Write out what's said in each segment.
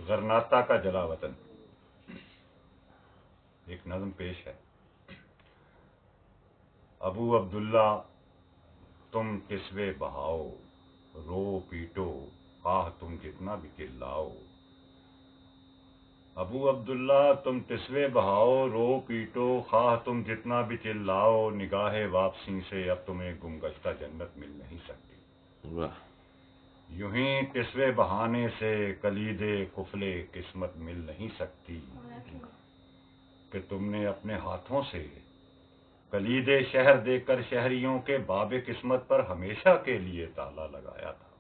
غرناطہ کا جلا وطن ایک نظم پیش ہے۔ ابو عبداللہ تم تسوے بہاؤ، رو پیٹو خواہ تم جتنا بھی چلاؤ۔ ابو عبداللہ تم تسوے بہاؤ، رو پیٹو خواہ تم جتنا بھی چلاؤ، نگاہ واپسی سے اب تمہیں گمگشتہ جنت مل نہیں سکتی۔ واہ، یوں ہی تسوے بہانے سے کلید قفل قسمت مل نہیں سکتی، کہ تم نے اپنے ہاتھوں سے کلید شہر دے کر شہریوں کے باب قسمت پر ہمیشہ کے لیے تالا لگایا تھا۔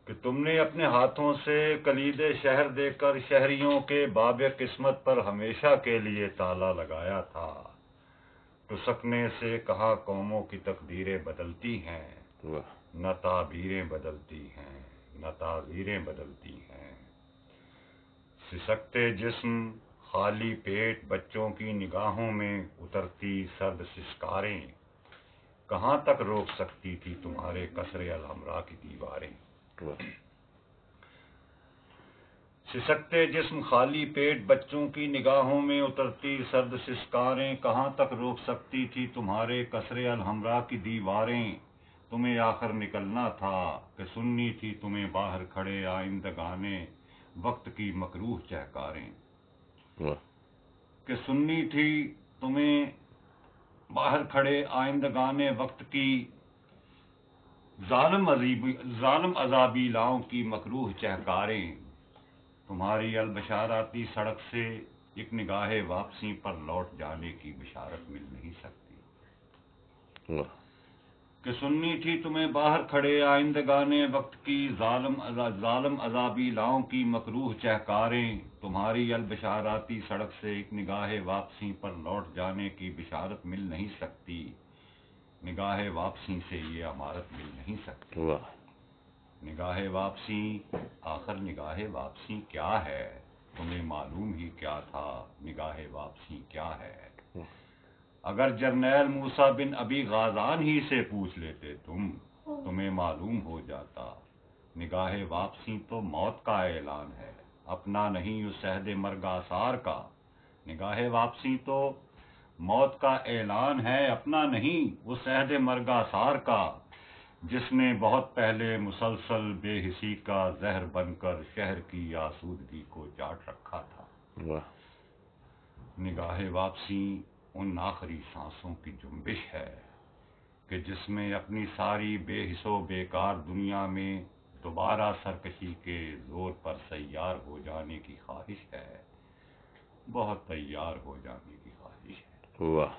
کہ تم نے اپنے ہاتھوں سے کلید شہر دے کر شہریوں کے باب قسمت پر ہمیشہ کے لیے تالا لگایا تھا۔ ٹسکنے سے کہا قوموں کی تقدیریں بدلتی ہیں، واہ، نہ تعبیریں بدلتی ہیں، نہ تعبیریں بدلتی ہیں۔ سسکتے جسم خالی پیٹ بچوں کی نگاہوں میں اترتی سرد سسکاریں، کہاں تک روک سکتی تھی تمہارے قصر الحمرا کی دیواریں۔ واہ، سسکتے جسم خالی پیٹ بچوں کی نگاہوں میں اترتی سرد سسکاریں، کہاں تک روک سکتی تھی تمہارے قصر الحمرا کی دیواریں۔ تمہیں آخر نکلنا تھا کہ سننی تھی تمہیں باہر کھڑے آئندگانے وقت کی مکروہ چہکاریں۔ واہ، کہ سننی تھی تمہیں باہر کھڑے آئندگانے وقت کی ظالم عذابیلاؤں کی مکروہ چہکاریں۔ تمہاری البشاراتی سڑک سے ایک نگاہ واپسی پر لوٹ جانے کی بشارت مل نہیں سکتی۔ واہ، کہ سننی تھی تمہیں باہر کھڑے آئندگانے وقت کی ظالم عذابیلاؤں کی مکروہ چہکاریں۔ تمہاری البشاراتی سڑک سے ایک نگاہ واپسی پر لوٹ جانے کی بشارت مل نہیں سکتی، نگاہ واپسی سے یہ عمارت مل نہیں سکتی۔ واہ، نگاہ واپسی، آخر نگاہ واپسی کیا ہے؟ تمہیں معلوم ہی کیا تھا نگاہ واپسی کیا ہے؟ اگر جرنیل موسیٰ بن ابی غازان ہی سے پوچھ لیتے تمہیں معلوم ہو جاتا۔ نگاہ واپسی تو موت کا اعلان ہے، اپنا نہیں اس عہد مرگ آثار کا۔ نگاہ واپسی تو موت کا اعلان ہے، اپنا نہیں اس عہد مرگ آثار کا، جس نے بہت پہلے مسلسل بے حسی کا زہر بن کر شہر کی آسودگی کو چاٹ رکھا تھا۔ واہ، نگاہ واپسی ان آخری سانسوں کی جنبش ہے کہ جس میں اپنی ساری بے حس و بیکار دنیا میں دوبارہ سرکشی کے زور پر سیار ہو جانے کی خواہش ہے، بہت تیار ہو جانے کی خواہش ہے۔ واہ۔